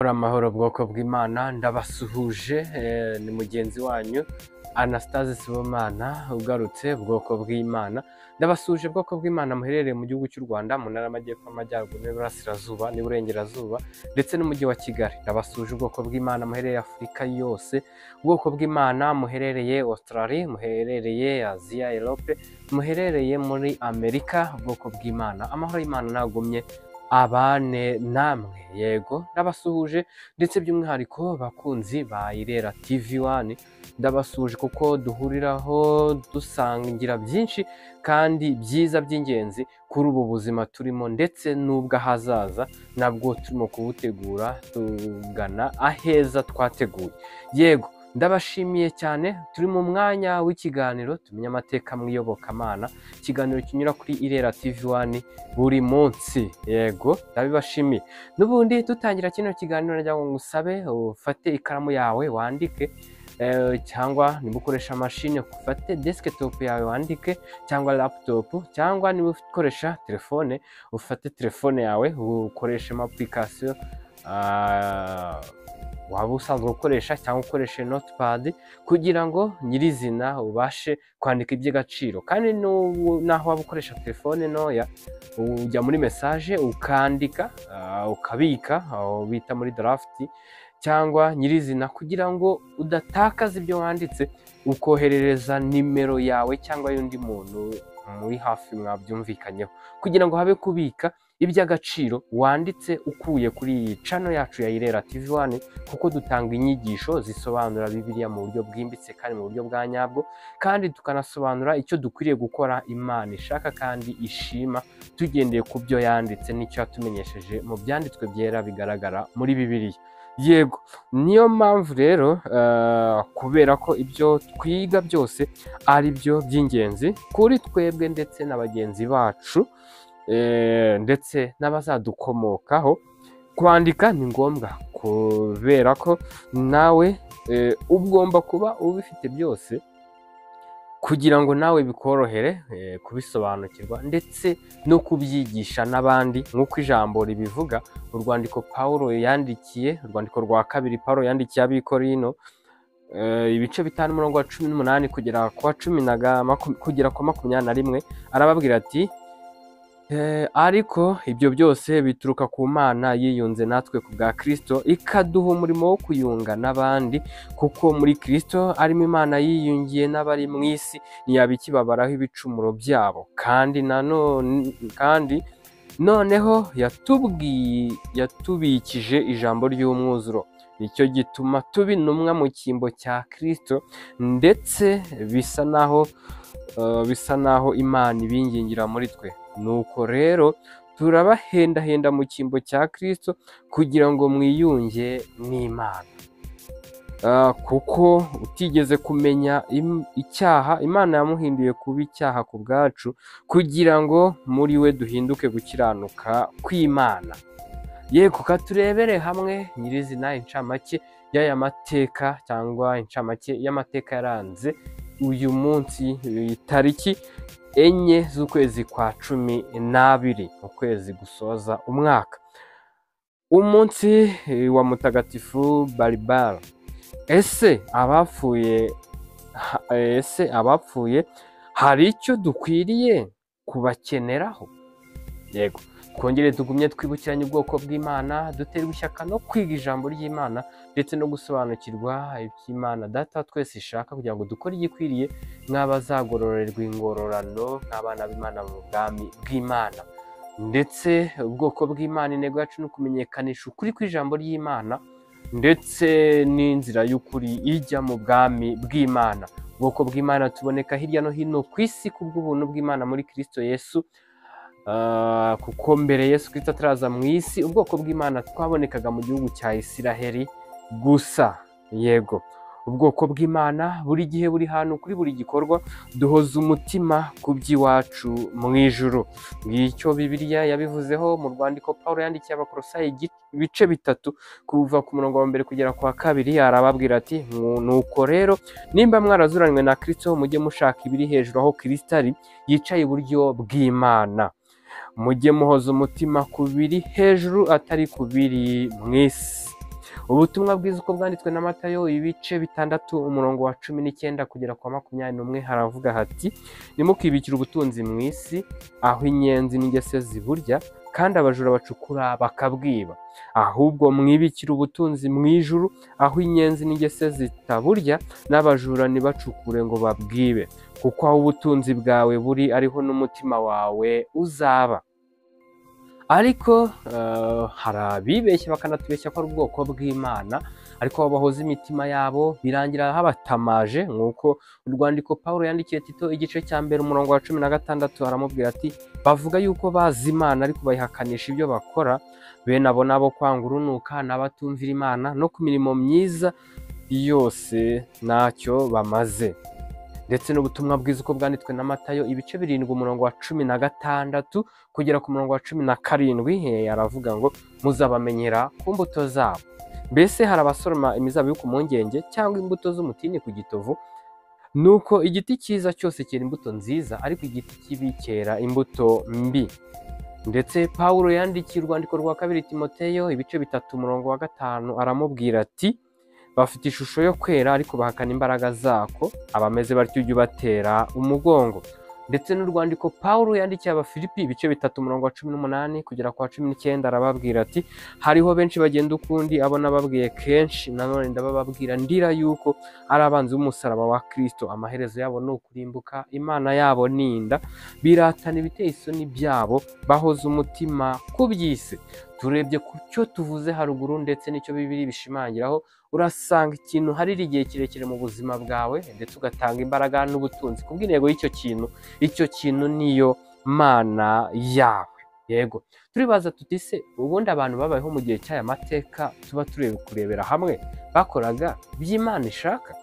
kuri Amahoro bwoko bw'Imana ndabasuhuje ni mugenzi wanyu Anastase sibomana ugarutse bwoko bw'Imana ndabasuhuje bwoko bw'Imana muherereye mu gihugu cy'u Rwanda mu ntara y'Amajyepfo Amajyaruguru n'Iburasirazuba n'Iburengerazuba ndetse n'umujyi wa Kigali ndabasuhuje ubwoko bw'Imana muherereye Afurika yose ubwoko bw'Imana muherereye Australia muherereye Aziya Europe muherereye muri Amerika ubwoko bw'Imana amahoro y'Imana nagumye abane namwe yego ndabasuhuje ndetse by'umwihariko bakunzi ba IRERA TV1 ndabasuhuje kuko duhuriraho dusangira byinshi kandi byiza by'ingenzi kuri ubu buzima turimo ndetse n'ubwo hazaza nabwo turimo kubutegura tugana aheza twateguye yego ndabashimiye cyane turi mu mwanya w'ikiganiro tumenya amateka mwiyobokamana ikiganiro kinyura kuri IRERA TV1 buri munsi yego ndabibashimiye n'ubundi dutangira kino kiganiro najya ngo ngusabe ufate ikaramu yawe wandike cyangwa niba ukoresha machine ufate desktop yawe wandike cyangwa laptop cyangwa niba ukoresha telefone ufate telefone yawe ukoreshe application waba usanzwe ukoresha cyangwa ukoreshe notepad kugira ngo nyirizina ubashe kwandika iby'agaciro kandi naho waba ukoresha telefone noya ujya muri message ukandika ukabika bita muri draft cyangwa nyirizina kugira ngo udatakaza ibyo wanditse ukoherereza nimero yawe cyangwa y'undi muntu muri hafi mwabyumvikanyeho kugira ngo habe kubika iby'agaciro wanditse ukuye kuri iyi channel yacu ya IRERA TV1 kuko dutanga inyigisho zisobanura Bibiliya mu buryo bwimbitse kandi mu buryo bwa nyabwo kandi tukanasobanura icyo dukwiriye gukora Imana ishaka kandi ishima tugendeye ku byo yanditse n'icyo yatumenyesheje mu byanditswe byera bigaragara muri Bibiliya yego niyo mpamvu rero kubera ko ibyo twiga byose ari byo by'ingenzi kuri twebwe ndetse n'abagenzi bacu ndetse n'abazadukomokaho kwandika ni ngombwa kubera ko nawe ugomba kuba ubifite byose kugira ngo nawe bikorohere kubisobanukirwa ndetse no kubyigisha n'abandi nk'uko ijambo ribivuga urwandiko Paulo yandikiye urwandiko rwa kabiri Paulo yandikiye abikorino ibice 5:18 kugera kwa 10 kugera kwa 21 arababwira ati ariko ibyo byose bituruka ku Mana yiyunze natwe ku bwa Kristo ikaduha umurimo wo kuyunga n'abandi kuko muri Kristo arimo Imana yiyungiye n'abari mu isi ntiyabikibabaraho ibicumuro byabo kandi noneho yatubikije ijambo ry'umwuzuro nicyo gituma tuba intumwa mu cyimbo cya Kristo ndetse bisa naho Imana ibingingira muri twe nuko rero turabahendahenda mu cyimbo cya Kristo kugira ngo mwiyunge n'Imana kuko utigeze kumenya icyaha Imana yamuhinduye kuba icyaha ku bwacu kugira ngo muri we duhinduke gukiranuka kw'Imana yego katurebere hamwe nyirizina incamake y'aya mateka cyangwa incamake y'amateka yaranze uyu munsi itariki 4 z'ukwezi kwa 12 ukwezi gusoza umwaka umunsi wa mutagatifu Baribara ese abapfuye hari icyo dukwiriye kubakeneraho yego twongere tugumye twibukiranye ubwoko bw'Imana duterwa ishyaka no kwiga ijambo ry'Imana ndetse no gusobanukirwa iby'Imana data twese ishaka kugira ngo dukore igikwiriye nk'abazagororerwa ingororano nk'abana b'Imana mu bwami bw'Imana ndetse ubwoko bw'Imana intego yacu no kumenyekanisha ukuri kw'ijambo ry'Imana ndetse n'inzira y'ukuri ijya mu bwami bw'Imana ubwoko bw'Imana tuboneka hirya no hino ku isi kubw'ubuntu bw'Imana muri Kristo YESU kuko mbere Yesu Kristo ataraza mu isi ubwoko bw'Imana twabonekaga mu gihugu cya Isiraheli gusa yego ubwoko bw'Imana buri gihe buri hantu kuri buri gikorwa duhoza umutima ku by'iwacu mu ijuru ngicyo Bibiliya yabivuzeho mu rwandiko Paulo yandikiye Abakolosayi ibice 3 kuva ku murongo wa 1 kugera kwa 2 arababwira ati nuko rero nimba mwarazuranywe na Kristo mujye mushaka ibiri hejuru aho Kristo ari yicaye iburyo bw'Imana mujye muhoza umutima ku biri hejuru atari ku biri mu isi ubutumwa bwiza uko bwanditswe na Matayo ibice 6 umurongo wa 19 kugera kwa 21 haravuga hati nimukibikira ubutunzi mu isi aho inyenzi n'ingese ziburya kandi abajura bacukura bakabwiba, ahubwo mwibikira ubutunzi mu ijuru aho inyenzi n'ingese zitaburya n'abajura ntibacukure ngo babwibe, kuko aho ubutunzi bwawe buri ariho n'umutima wawe uzaba. Ariko hari abibeshya bakanatubeshya ko ari ubwoko bw'Imana, ariko bahoza imitima yabo birangira habatamaje, nk'uko urwandiko Pawulo yandikiye Tito igice cya mbere umurongo wa 16 aramubwira ati bavuga yuko bazi Imana ariko bayihakanisha ibyo bakora, bene abo nabo kwanga urunuka n'abatumvira Imana no ku mirimo myiza yose ntacyo bamaze. Ndetse n'ubutumwa bwiza uko bwanditswe na Matayo ibice 7 umurongo wa 16 kugera ku murongo wa 17 aravuga ngo muzabamenyera ku mbuto zabo. Mbese hari abasoroma imizabibu ku mpungenge cyangwa imbuto z'umutini ku gitovu? Nuko igiti cyiza cyose cyera imbuto nziza, ariko igiti kibi cyera imbuto mbi. Ndetse Pawulo yandikiye urwandiko rwa 2 Timoteyo ibice 3 umurongo wa 5 aramubwira ati bafite ishusho yo kwera ariko bahakana imbaraga zako, abameze batyo ujye ubatera umugongo. Ndetse n'urwandiko Pawulo yandikiye Abafilipi ibice 3 umurongo wa 18 kugera kwa 19 arababwira ati hariho benshi bagenda ukundi abo nababwiye kenshi, nanone ndababwira ndira yuko ari abanzi b'umusaraba wa Kristo, amaherezo yabo ni ukurimbuka, Imana yabo ninda, biratana ibiteye isoni byabo, bahoza umutima ku by'isi. Turebye ku cyo tuvuze haruguru ndetse n'icyo Bibiliya bishimangiraho, urasanga ikintu hari igihe kirekire mu buzima bwawe ndetse ugatanga imbaraga n'ubutunzi kubw'intego y'icyo kintu. Icyo kintu niyo Mana yawe. Yego, turibaza tuti se ubundi abantu babayeho mu gihe cy'aya mateka tuba kurebera hamwe bakoraga by'Imana ishaka?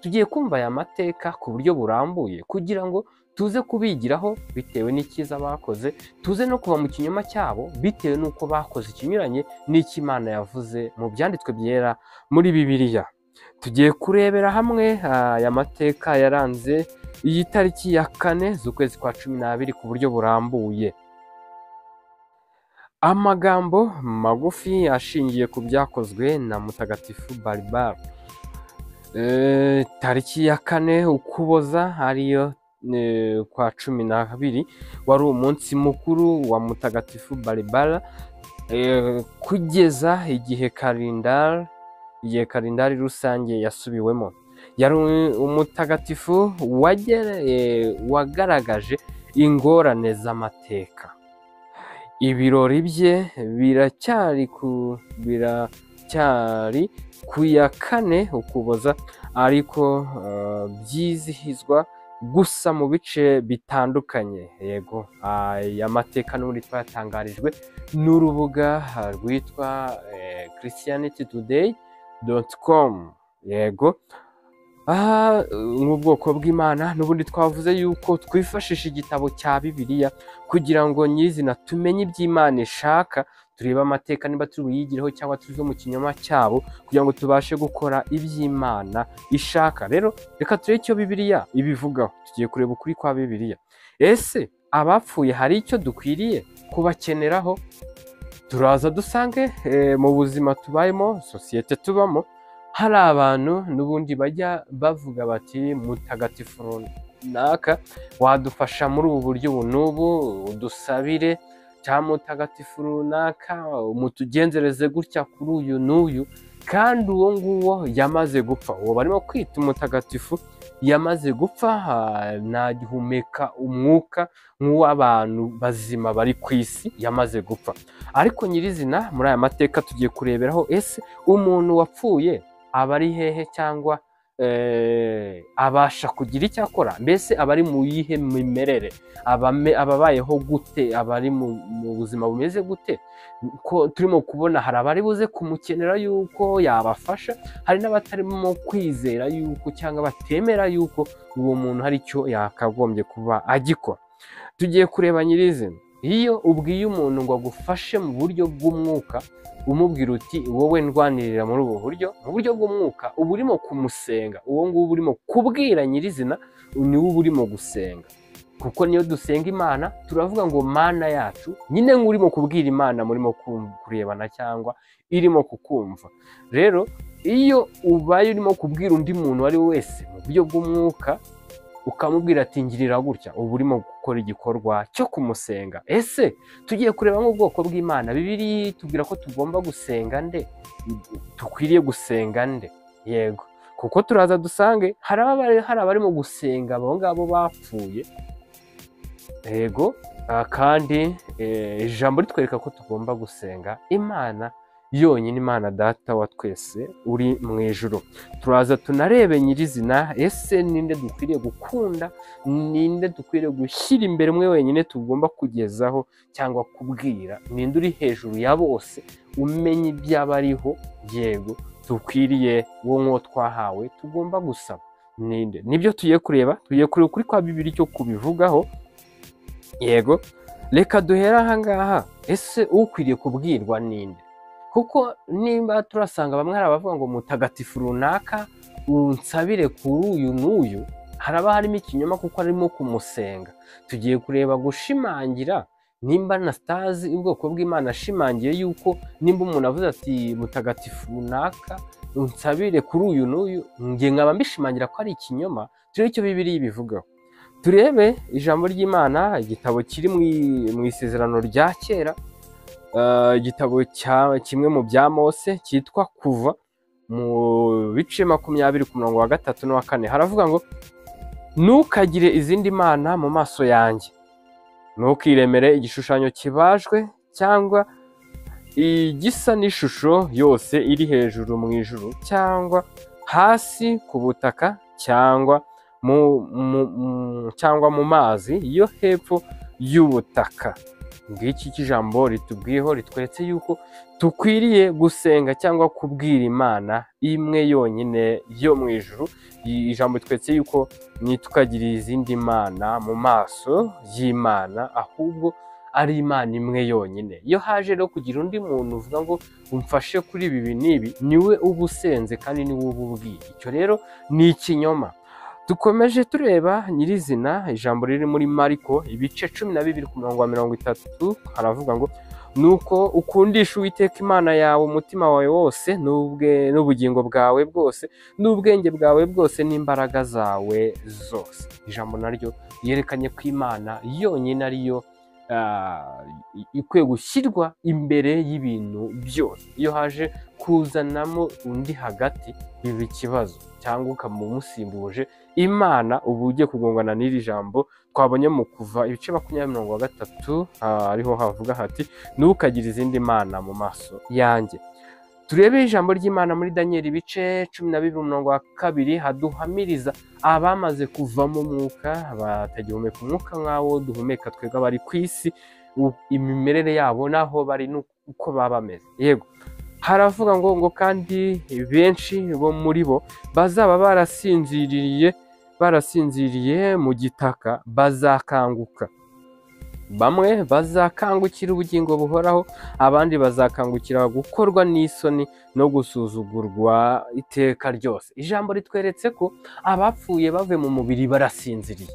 Tugiye kumva aya mateka ku buryo burambuye kugira ngo tuze kubigiraho bitewe n'ikiza bakoze, tuze no kuva mu kinyoma cyabo bitewe n'uko bakoze ikinyuranye n'Imana yavuze mu byanditswe byera muri Bibiliya. Tugiye kurebera hamwe aya mateka yaranze iyi tariki ya 4 z'ukwezi kwa 12 ku buryo burambuye. Amagambo magufi ashingiye ku byakozwe na Mutagatifu Barbara. Tariki ya 4 Ukuboza ariyo kwa 12 wari umunsi mukuru wa Mutagatifu Barbara, kugeza igihe kalendari rusange yasubiwemo. Yari umutagatifu wagaragaje ingorane z'amateka. Ibirori bye biracyari ku ya 4 Ukuboza, ariko byizihizwa gusa mu bice bitandukanye. Yego, aya mateka n'ubundi twatangarijwe n'urubuga rwitwa christianitytoday.com. Yego, nk'ubwoko bw'Imana n'ubundi twavuze yuko twifashisha igitabo cya Bibiliya kugira ngo nyizina tumenye iby'Imana ishaka, tureba amateka niba turi buyigireho cyangwa tuzo mu kinyoma cyabo kugira ngo tubashe gukora iby'Imana ishaka. Rero reka turebe icyo Bibiliya ibivugaho. Tugiye kureba ukuri kwa Bibiliya. Ese abapfuye hari icyo dukwiriye kubakeneraho? Turaza dusange mu buzima tubayemo, sosiyete tubamo, hari abantu n'ubundi bajya bavuga bati mutagatifu runaka wadufasha muri ubu buryo ubu n'ubu, udusabire, cyangwa mutagatifu runaka umutugenzereze gutya kuri uyu n'uyu, kandi uwo nguwo yamaze gupfa. Uwo barimo kwita umutagatifu yamaze gupfa, ntagihumeka umwuka nk'uw'abantu bazima bari ku isi, yamaze gupfa. Ariko nyirizina muri aya mateka tugiye kureberaho, ese umuntu wapfuye aba ari hehe cyangwa abasha kugira icyo akora? Mbese abari mu yihe mimerere? Ababayeho gute? Abari mu buzima bumeze gute? Ko turimo kubona hari abari buze kumukenera yuko yabafasha, hari n'abatarimo kwizera yuko cyangwa batemera yuko uwo muntu hari icyo yakagombye kuba agikora. Tugiye kureba nyirizina, iyo ubwiye umuntu ngo agufashe mu buryo bw'umwuka, umubwira uti wowe ndwanirira muri ubu buryo, mu buryo bw'umwuka, uba urimo kumusenga. Uwo nguwo urimo kubwira nyirizina niwe uba urimo gusenga. kuko niyo dusenga Imana turavuga ngo mana yacu, nyine nk'urimo kubwira Imana murimo kurebana cyangwa irimo kukumva. Rero iyo ubaye urimo kubwira undi muntu ari wese mu buryo bw'umwuka ukamubwira ati ngirira gutya, uba urimo gukora igikorwa cyo kumusenga. Ese tugiye kureba nk'ubwoko bw'Imana, Bibiliya tubwira ko tugomba gusenga nde, dukwiriye gusenga nde? Yego, kuko turaza dusange hari abarimo gusenga abo ngabo bapfuye. Yego, kandi ijambo ritwereka ko tugomba gusenga Imana yonyine, Imana Data wa twese uri mu ijuru. Turaza tunarebe nyirizina, ese ninde dukwiriye gukunda, ninde dukwiriye gushyira imbere umwe wenyine tugomba kugezaho cyangwa kubwira, ninde uri hejuru ya bose umenya ibyaba ariho. Yego, dukwiriye wo nk'uwo twahawe tugomba gusaba ninde? Nibyo tugiye kureba ukuri kwa Bibiliya cyo kubivugaho. Yego, reka duhera aha ngaha. Ese ukwiriye kubwirwa ninde? Kuko nimba turasanga bamwe hari abavuga ngo mutagatifu runaka unsabire kuri uyu n'uyu, haraba harimo ikinyoma kuko arimo kumusenga. Tugiye kureba gushimangira nimba Anastase ubwoko bw'Imana ashimangiye yuko nimba umuntu avuze ati mutagatifu runaka unsabire kuri uyu n'uyu, nge nkaba mbishimangira ko ari ikinyoma. Turebe icyo Bibiliya ibivugaho. Turebe ijambo ry'Imana, igitabo kiri mu isezerano rya kera, igitabo kimwe mu bya Mose cyitwa Kuva, mu bice 20 ku murongo wa 3 n'uwa 4 haravuga ngo ntukagire izindi mana mu maso yanjye, ntukiremere igishushanyo kibajwe cyangwa igisa n'ishusho yose iri hejuru mu ijuru cyangwa hasi ku butaka cyangwa mu mazi yo hepfo y'ubutaka. Ngiki cy'ijambo ritubwiyeho, ritweretse yuko tukwiriye gusenga cyangwa kubwira Imana imwe yonyine yo mu ijuru. Ijambo ritweretse yuko ntitukagira izindi mana mu maso y'Imana, ahubwo ari Imana imwe yonyine. Iyo haje rero kugira undi muntu uvuga ngo umfashe kuri ibi n'ibi, niwe uba usenze kandi niwe uba ubwiye. Icyo rero ni ikinyoma. Dukomeje tureba nyirizina ijambo riri muri Mariko ibice 12 ku murongo wa 30 haravuga ngo nuko ukundisha Uwiteka Imana yawe umutima wawe wose n'ubugingo bwawe bwose n'ubwenge bwawe bwose n'imbaraga zawe zose. Ijambo naryo yerekanye ko Imana yonyine ariyo ikwiye gushyirwa imbere y'ibintu byose. Iyo haje kuzanamo undi hagati biba ikibazo, cyangwa ukamumusimbuje Imana ubu ugiye kugongana n'iri jambo twabonye mu Kuva ibice 20:3 ariho havuga hati ntukagire izindi mana mu maso yanjye. Turebe ijambo ry'Imana muri Daniel ibice 12:2 haduhamiriza abamaze kuva mu mwuka, batagihumeka umwuka nkawo duhumeka twebwe abari ku isi, imimerere yabo naho bari nuko baba bameze. Yego, haravuga ngo kandi benshi bo muri bo bazaba barasinziriye mu gitaka bazakanguka. Bamwe bazakangukira ubugingo buhoraho, abandi bazakangukira gukorwa n'isoni no gusuzugurwa iteka ryose. Ijambo ritweretse ko abapfuye bave mu mubiri barasinziriye,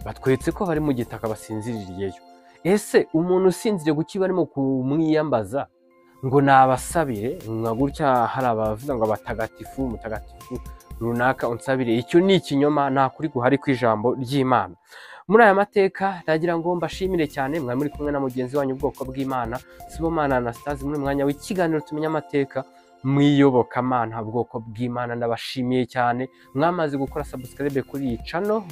batweretse ko bari mu gitaka basinziriyeyo. Ese umuntu usinziriye guki barimo kumwiyambaza ngo nabasabire nka gutya? Hari abavuga ngo abatagatifu mutagatifu runaka unsabire. Icyo ni ikinyoma, nta kuri guhari ku ijambo ry'Imana. Muri aya mateka ndagira ngo mbashimire cyane, mwari muri kumwe na mugenzi wanyu ubwoko bw'Imana Sibomana Anastase muri mwanya w'ikiganiro tumenya amateka mwiyobokamana ubwoko bw'Imana. Ndabashimiye cyane mwamaze gukora subscribe kuri iyi channel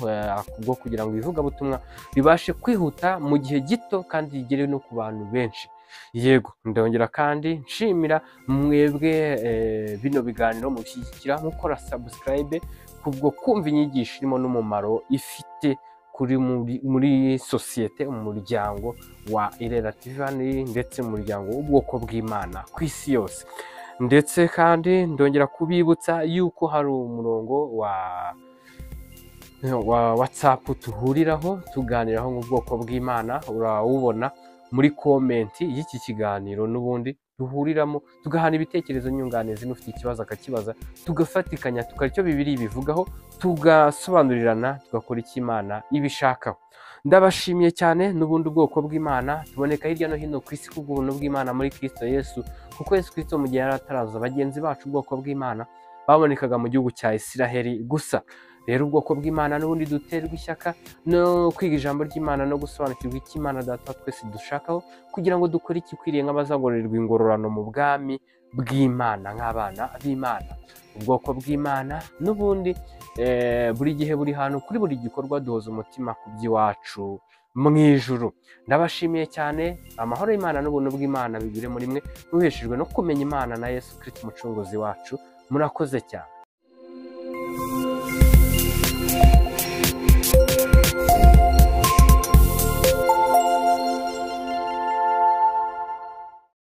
kubwo kugira ngo ivugabutumwa bibashe kwihuta mu gihe gito kandi rigere no ku bantu benshi. Yego, ndongera kandi nshimira mwebwe bino biganiro mushyigikira mukora subscribe kubwo kumva inyigisho irimo n'umumaro ifite kuri muri societe, umuryango wa IRERA TV1 ndetse umuryango w'ubwoko bw'Imana ku isi yose. Ndetse kandi ndongera kubibutsa yuko hari umurongo wa WhatsApp tuhuriraho tuganiraho nk'ubwoko bw'Imana, urawubona muri comment y'iki kiganiro n'ubundi duhuriramo tugahana ibitekerezo nyunganizi, n'ufite ikibazo akakibaza, tugafatikanya tukora icyo Bibiliya ibivugaho, tugasobanurirana, tugakora icyo Imana ibishakaho. Ndabashimiye cyane. N'ubundi ubwoko bw'Imana tuboneka hirya no hino ku isi kubw'ubuntu bw'Imana muri Kristo Yesu, kuko Yesu Kristo mu gihe yari ataraza bagenzi bacu ubwoko bw'Imana babonekaga mu gihugu cya Isiraheli gusa. Rero ubwoko bw'Imana n'ubundi duterwa ishyaka no kwiga ijambo ry'Imana no gusobanukirwa icyo Imana Data twese dushakaho, kugira ngo dukore igikwiriye nk'abazagororerwa ingororano mu bwami bw'Imana nk'abana b'Imana. Ubwoko bw'Imana n'ubundi buri gihe buri hantu kuri buri gikorwa duhoza umutima ku by'iwacu mu ijuru. Ndabashimiye cyane. Amahoro y'Imana n'ubuntu bw'Imana bigire muri mwe, muheshejwe no kumenya Imana na Yesu Kristo umucunguzi wacu. Murakoze cyane.